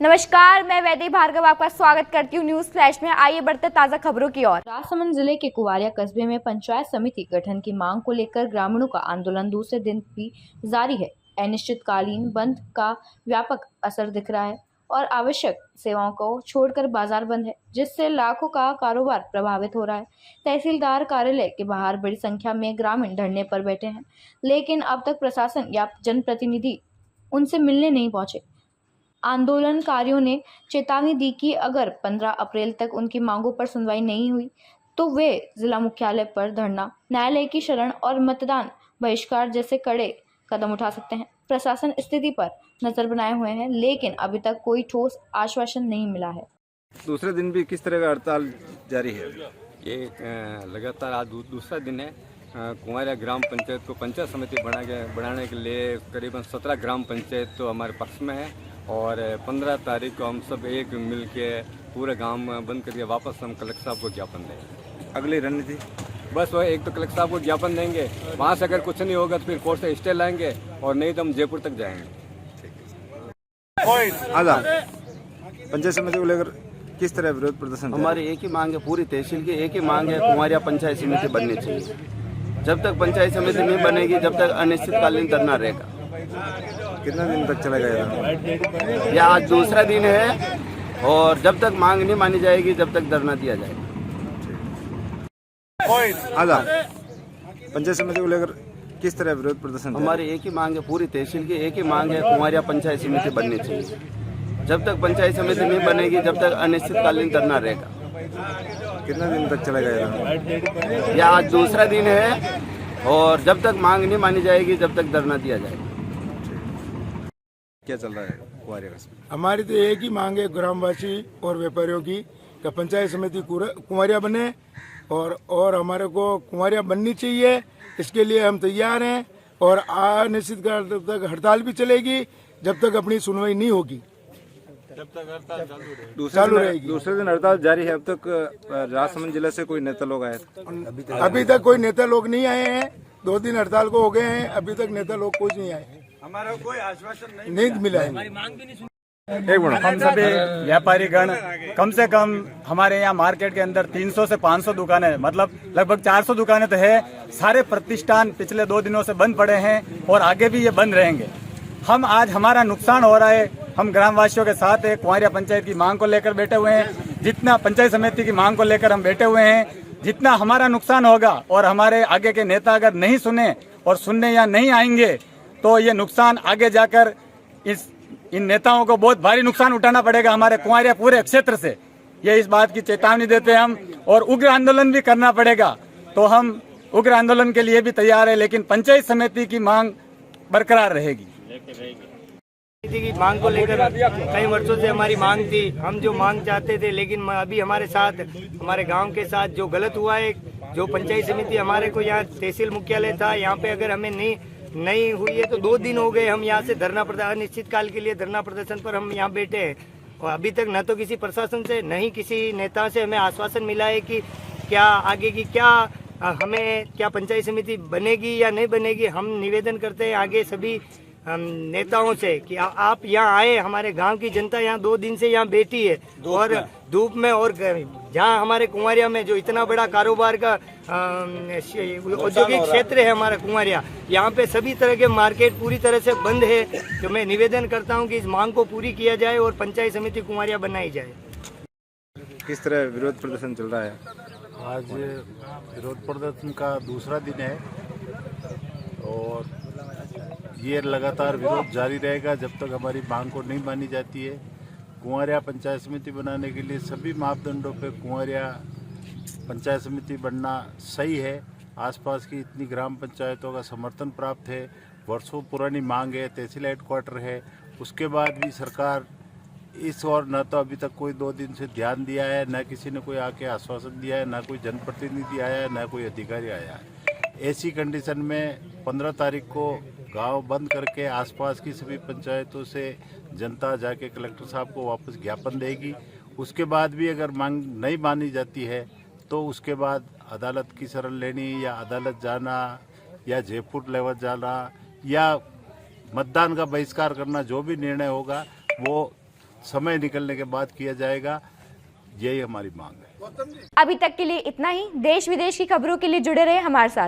नमस्कार, मैं वैदेही भार्गव आपका स्वागत करती हूँ न्यूज फ्लैश में। आइए बढ़ते ताजा खबरों की ओर। राजसमंद जिले के कुवारिया कस्बे में पंचायत समिति गठन की मांग को लेकर ग्रामीणों का आंदोलन दूसरे दिन भी जारी है। अनिश्चितकालीन बंद का व्यापक असर दिख रहा है और आवश्यक सेवाओं को छोड़कर बाजार बंद है, जिससे लाखों का कारोबार प्रभावित हो रहा है। तहसीलदार कार्यालय के बाहर बड़ी संख्या में ग्रामीण धरने पर बैठे हैं, लेकिन अब तक प्रशासन या जनप्रतिनिधि उनसे मिलने नहीं पहुंचे। आंदोलनकारियों ने चेतावनी दी कि अगर 15 अप्रैल तक उनकी मांगों पर सुनवाई नहीं हुई तो वे जिला मुख्यालय पर धरना, न्यायालय की शरण और मतदान बहिष्कार जैसे कड़े कदम उठा सकते हैं। प्रशासन स्थिति पर नजर बनाए हुए है, लेकिन अभी तक कोई ठोस आश्वासन नहीं मिला है। दूसरे दिन भी किस तरह का हड़ताल जारी है? ये लगातार आज दूसरा दिन है। कुंवारिया ग्राम पंचायत को पंचायत समिति बनाने के लिए करीबन 17 ग्राम पंचायत तो हमारे पक्ष में है और 15 तारीख को हम सब एक मिल के पूरे गांव में बंद करके वापस हम कलेक्टर साहब को ज्ञापन देंगे। अगली रणनीति बस वह एक तो कलेक्टर साहब को ज्ञापन देंगे, वहाँ से अगर कुछ नहीं होगा तो फिर कोर्ट से स्टे लाएंगे और नहीं तो हम जयपुर तक जाएंगे। आजा पंचायत समिति को लेकर किस तरह विरोध प्रदर्शन? हमारी एक ही मांग है, पूरी तहसील की एक ही मांग है, कुंवारिया पंचायत समिति बननी चाहिए। जब तक पंचायत समिति नहीं बनेगी जब तक अनिश्चितकालीन धरना रहेगा। कितना दिन तक चलेगा ये? यह आज दूसरा दिन है और जब तक मांग नहीं मानी जाएगी जब तक धरना दिया जाएगा। आजा पंचायत समिति को लेकर किस तरह विरोध प्रदर्शन? हमारी एक ही मांग है, पूरी तहसील की एक ही मांग है, कुंवारिया पंचायत समिति बननी चाहिए। जब तक पंचायत समिति नहीं बनेगी जब तक अनिश्चितकालीन धरना रहेगा। कितना दिन तक चलेगा ये? यह आज दूसरा दिन है और जब तक मांग नहीं मानी जाएगी जब तक धरना दिया जाएगा। क्या चल रहा है कुंवारिया कस्बे? हमारी तो एक ही मांग है ग्रामवासी और व्यापारियों की कि पंचायत समिति कुंवारिया बने और हमारे को कुंवारिया बननी चाहिए। इसके लिए हम तैयार हैं और अनिश्चितकाल तक हड़ताल भी चलेगी जब तक अपनी सुनवाई नहीं होगी, जब तक हड़ताल चालू रहेगी। दूसरे दिन हड़ताल जारी है। अब तक राजसमंद जिले से कोई नेता लोग आए? अभी तक कोई नेता लोग नहीं आए हैं। 2 दिन हड़ताल को हो गए हैं, अभी तक नेता लोग कोई नहीं आए। हमारा कोई आश्वासन नहीं मिला है। हम सभी व्यापारी गण कम से कम हमारे यहाँ मार्केट के अंदर 300 से 500 दुकानें, मतलब लगभग 400 दुकानें तो है। सारे प्रतिष्ठान पिछले 2 दिनों से बंद पड़े हैं और आगे भी ये बंद रहेंगे। हम आज हमारा नुकसान हो रहा है, हम ग्रामवासियों के साथ है। कुंवारिया पंचायत की मांग को लेकर बैठे हुए हैं, जितना पंचायत समिति की मांग को लेकर हम बैठे हुए हैं। जितना हमारा नुकसान होगा और हमारे आगे के नेता अगर नहीं सुने और सुनने या नहीं आएंगे तो ये नुकसान आगे जाकर इन नेताओं को बहुत भारी नुकसान उठाना पड़ेगा हमारे कुंवारिया पूरे क्षेत्र से। ये इस बात की चेतावनी देते हैं हम, और उग्र आंदोलन भी करना पड़ेगा तो हम उग्र आंदोलन के लिए भी तैयार है, लेकिन पंचायत समिति की मांग बरकरार रहेगी। की मांग को लेकर कई वर्षों से हमारी मांग थी, हम जो मांग चाहते थे, लेकिन अभी हमारे साथ हमारे गांव के साथ जो गलत हुआ है, जो पंचायत समिति हमारे को यहाँ तहसील मुख्यालय था, यहाँ पे अगर हमें नहीं हुई है तो 2 दिन हो गए हम यहाँ से धरना प्रदर्शन, अनिश्चित काल के लिए धरना प्रदर्शन पर हम यहाँ बैठे हैं। और अभी तक न तो किसी प्रशासन से न ही किसी नेता से हमें आश्वासन मिला है कि क्या आगे की क्या पंचायत समिति बनेगी या नहीं बनेगी। हम निवेदन करते हैं आगे सभी नेताओं से कि आप यहाँ आए, हमारे गांव की जनता यहाँ 2 दिन से यहाँ बैठी है और धूप में, और जहाँ हमारे कुंवारिया में जो इतना बड़ा कारोबार का औद्योगिक क्षेत्र है हमारा कुंवारिया, यहाँ पे सभी तरह के मार्केट पूरी तरह से बंद है। तो मैं निवेदन करता हूँ कि इस मांग को पूरी किया जाए और पंचायत समिति कुंवारिया बनाई जाए। किस तरह विरोध प्रदर्शन चल रहा है? आज विरोध प्रदर्शन का दूसरा दिन है और ये लगातार विरोध जारी रहेगा जब तक हमारी मांग को नहीं मानी जाती है। कुंवारिया पंचायत समिति बनाने के लिए सभी मापदंडों पे कुंवारिया पंचायत समिति बनना सही है। आसपास की इतनी ग्राम पंचायतों का समर्थन प्राप्त है, वर्षों पुरानी मांग है, तहसील हेडक्वार्टर है। उसके बाद भी सरकार इस और न तो अभी तक कोई 2 दिन से ध्यान दिया है, न किसी ने कोई आके आश्वासन दिया है, न कोई जनप्रतिनिधि आया है, न कोई अधिकारी आया है। ऐसी कंडीशन में 15 तारीख को गांव बंद करके आसपास की सभी पंचायतों से जनता जाके कलेक्टर साहब को वापस ज्ञापन देगी। उसके बाद भी अगर मांग नहीं मानी जाती है तो उसके बाद अदालत की शरण लेनी या अदालत जाना या जयपुर लेवल जाना या मतदान का बहिष्कार करना, जो भी निर्णय होगा वो समय निकलने के बाद किया जाएगा, यही हमारी मांग है। अभी तक के लिए इतना ही। देश विदेश की खबरों के लिए जुड़े रहे हमारे साथ।